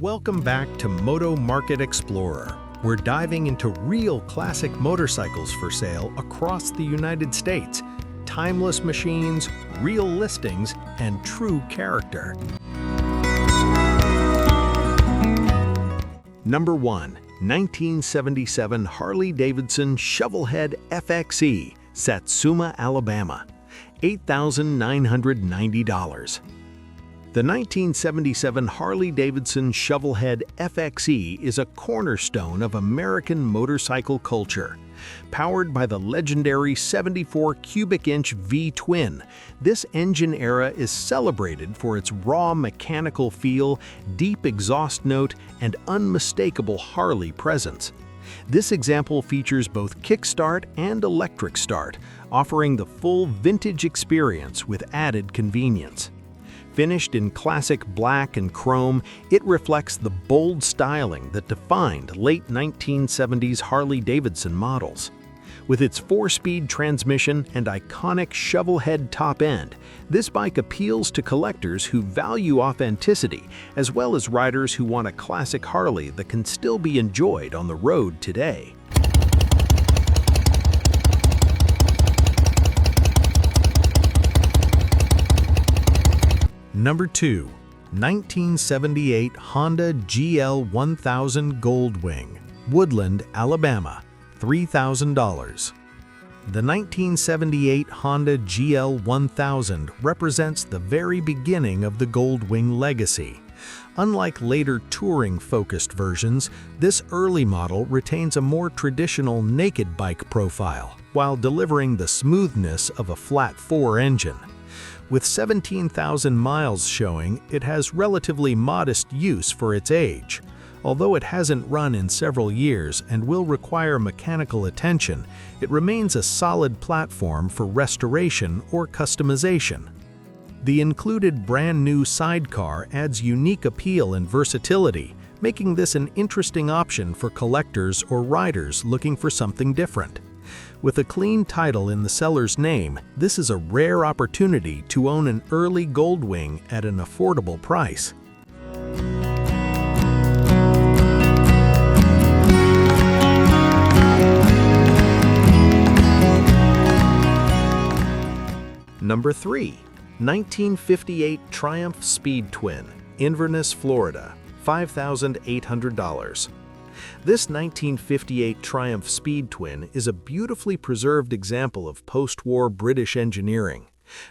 Welcome back to Moto Market Explorer. We're diving into real classic motorcycles for sale across the United States. Timeless machines, real listings, and true character. Number 1. 1977 Harley-Davidson Shovelhead FXE, Satsuma, Alabama. $8,990. The 1977 Harley-Davidson Shovelhead FXE is a cornerstone of American motorcycle culture. Powered by the legendary 74 cubic inch V-twin, this engine era is celebrated for its raw mechanical feel, deep exhaust note, and unmistakable Harley presence. This example features both kickstart and electric start, offering the full vintage experience with added convenience. Finished in classic black and chrome, it reflects the bold styling that defined late 1970s Harley-Davidson models. With its 4-speed transmission and iconic shovelhead top end, this bike appeals to collectors who value authenticity, as well as riders who want a classic Harley that can still be enjoyed on the road today. Number 2. 1978 Honda GL1000 Goldwing, Woodland, Alabama. $3,000. The 1978 Honda GL1000 represents the very beginning of the Goldwing legacy. Unlike later touring-focused versions, this early model retains a more traditional naked bike profile, while delivering the smoothness of a flat-4 engine. With 17,000 miles showing, it has relatively modest use for its age. Although it hasn't run in several years and will require mechanical attention, it remains a solid platform for restoration or customization. The included brand-new sidecar adds unique appeal and versatility, making this an interesting option for collectors or riders looking for something different. With a clean title in the seller's name, this is a rare opportunity to own an early Goldwing at an affordable price. Number 3. 1958 Triumph Speed Twin, Inverness, Florida. $5,800. This 1958 Triumph Speed Twin is a beautifully preserved example of post-war British engineering.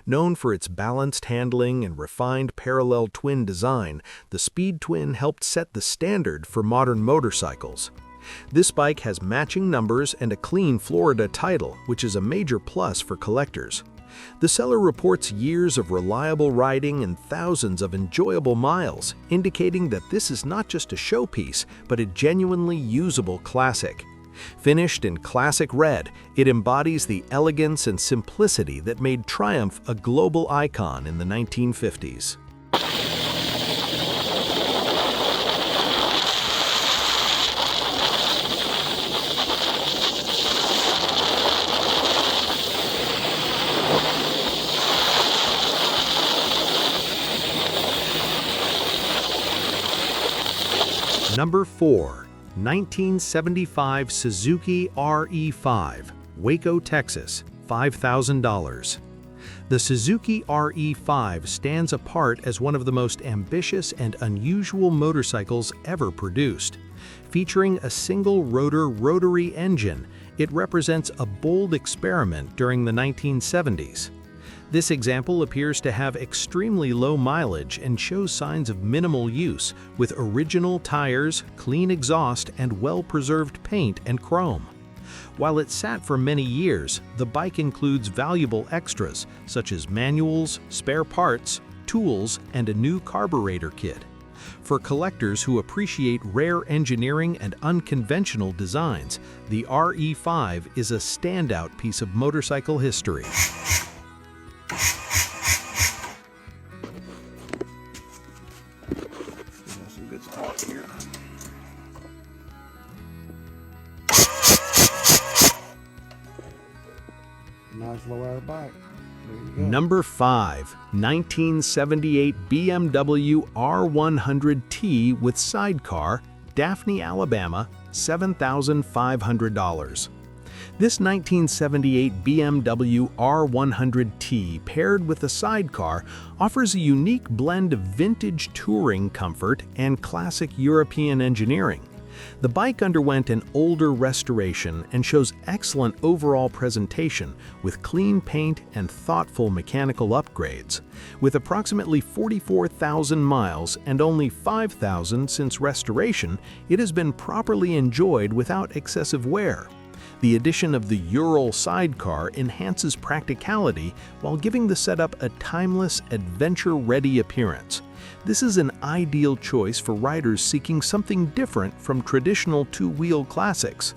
Known for its balanced handling and refined parallel twin design, the Speed Twin helped set the standard for modern motorcycles. This bike has matching numbers and a clean Florida title, which is a major plus for collectors. The seller reports years of reliable riding and thousands of enjoyable miles, indicating that this is not just a showpiece, but a genuinely usable classic. Finished in classic red, it embodies the elegance and simplicity that made Triumph a global icon in the 1950s. Number 4. 1975 Suzuki RE5, Waco, Texas. $5,000. The Suzuki RE5 stands apart as one of the most ambitious and unusual motorcycles ever produced. Featuring a single-rotor rotary engine, it represents a bold experiment during the 1970s. This example appears to have extremely low mileage and shows signs of minimal use, with original tires, clean exhaust, and well-preserved paint and chrome. While it sat for many years, the bike includes valuable extras such as manuals, spare parts, tools, and a new carburetor kit. For collectors who appreciate rare engineering and unconventional designs, the RE5 is a standout piece of motorcycle history. Nice low air bike. Number 5. 1978 BMW R100T with sidecar, Daphne, Alabama, $7,500. This 1978 BMW R100T paired with a sidecar offers a unique blend of vintage touring comfort and classic European engineering. The bike underwent an older restoration and shows excellent overall presentation with clean paint and thoughtful mechanical upgrades. With approximately 44,000 miles and only 5,000 since restoration, it has been properly enjoyed without excessive wear. The addition of the Ural sidecar enhances practicality while giving the setup a timeless, adventure-ready appearance. This is an ideal choice for riders seeking something different from traditional two-wheel classics.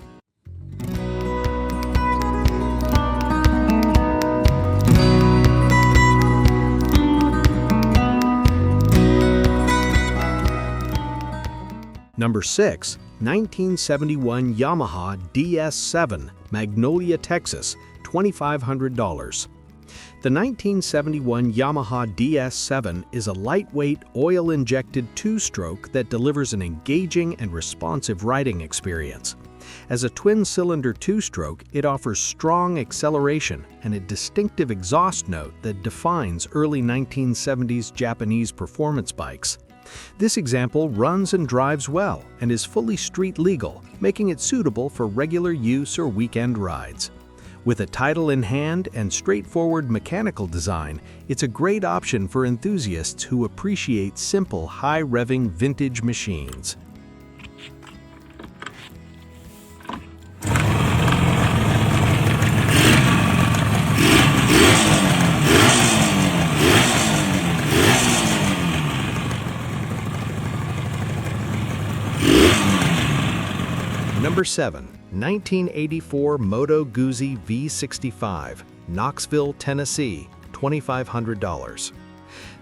Number 6. 1971 Yamaha DS7, Magnolia, Texas, $2,500. The 1971 Yamaha DS7 is a lightweight, oil-injected two-stroke that delivers an engaging and responsive riding experience. As a twin-cylinder two-stroke, it offers strong acceleration and a distinctive exhaust note that defines early 1970s Japanese performance bikes. This example runs and drives well and is fully street legal, making it suitable for regular use or weekend rides. With a title in hand and straightforward mechanical design, it's a great option for enthusiasts who appreciate simple, high-revving vintage machines. Number 7. 1984 Moto Guzzi V65, Knoxville, Tennessee, $2,500.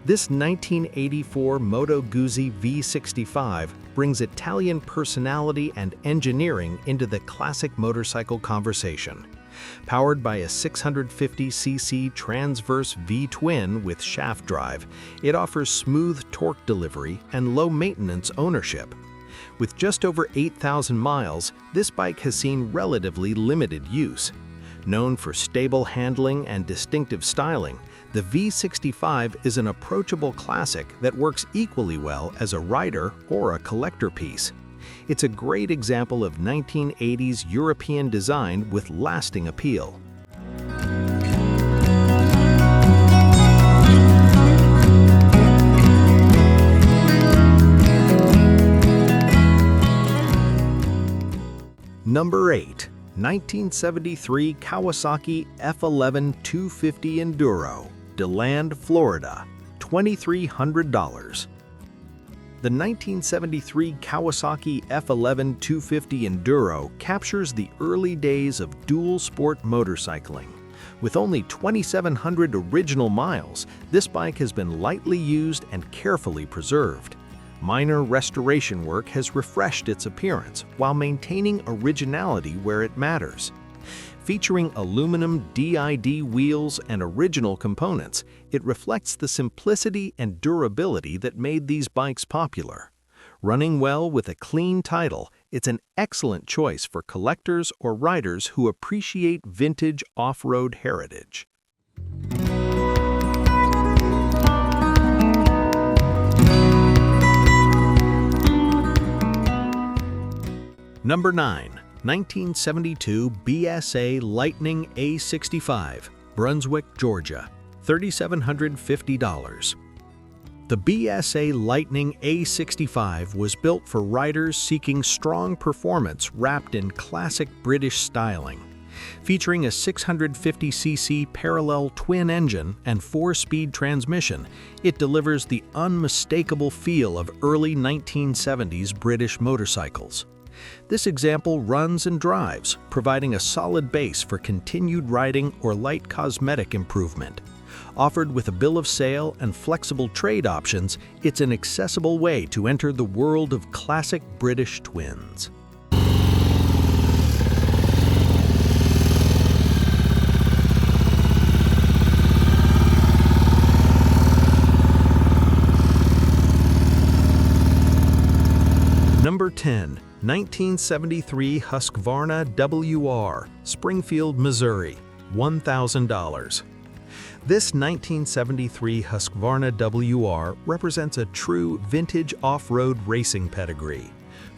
This 1984 Moto Guzzi V65 brings Italian personality and engineering into the classic motorcycle conversation. Powered by a 650cc transverse V-twin with shaft drive, it offers smooth torque delivery and low-maintenance ownership. With just over 8,000 miles, this bike has seen relatively limited use. Known for stable handling and distinctive styling, the V65 is an approachable classic that works equally well as a rider or a collector piece. It's a great example of 1980s European design with lasting appeal. Number 8. 1973 Kawasaki F11 250 Enduro, DeLand, Florida, $2,300. The 1973 Kawasaki F11 250 Enduro captures the early days of dual sport motorcycling. With only 2,700 original miles, this bike has been lightly used and carefully preserved. Minor restoration work has refreshed its appearance while maintaining originality where it matters. Featuring aluminum DID wheels and original components, it reflects the simplicity and durability that made these bikes popular. Running well with a clean title, it's an excellent choice for collectors or riders who appreciate vintage off-road heritage. Number 9. 1972 BSA Lightning A65, Brunswick, Georgia, $3,750. The BSA Lightning A65 was built for riders seeking strong performance wrapped in classic British styling. Featuring a 650cc parallel twin engine and 4-speed transmission, it delivers the unmistakable feel of early 1970s British motorcycles. This example runs and drives, providing a solid base for continued riding or light cosmetic improvement. Offered with a bill of sale and flexible trade options, it's an accessible way to enter the world of classic British twins. Number 10. 1973 Husqvarna WR, Springfield, Missouri, $1,000. This 1973 Husqvarna WR represents a true vintage off-road racing pedigree.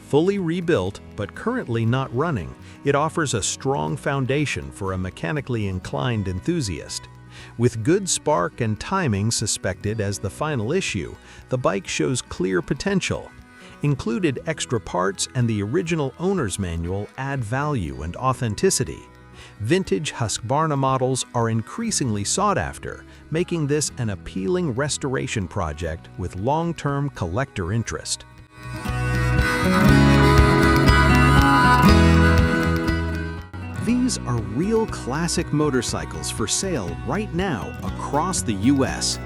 Fully rebuilt, but currently not running, it offers a strong foundation for a mechanically inclined enthusiast. With good spark and timing suspected as the final issue, the bike shows clear potential. Included extra parts and the original owner's manual add value and authenticity. Vintage Husqvarna models are increasingly sought after, making this an appealing restoration project with long-term collector interest. These are real classic motorcycles for sale right now across the U.S.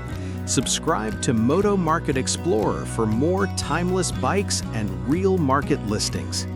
Subscribe to Moto Market Explorer for more timeless bikes and real market listings.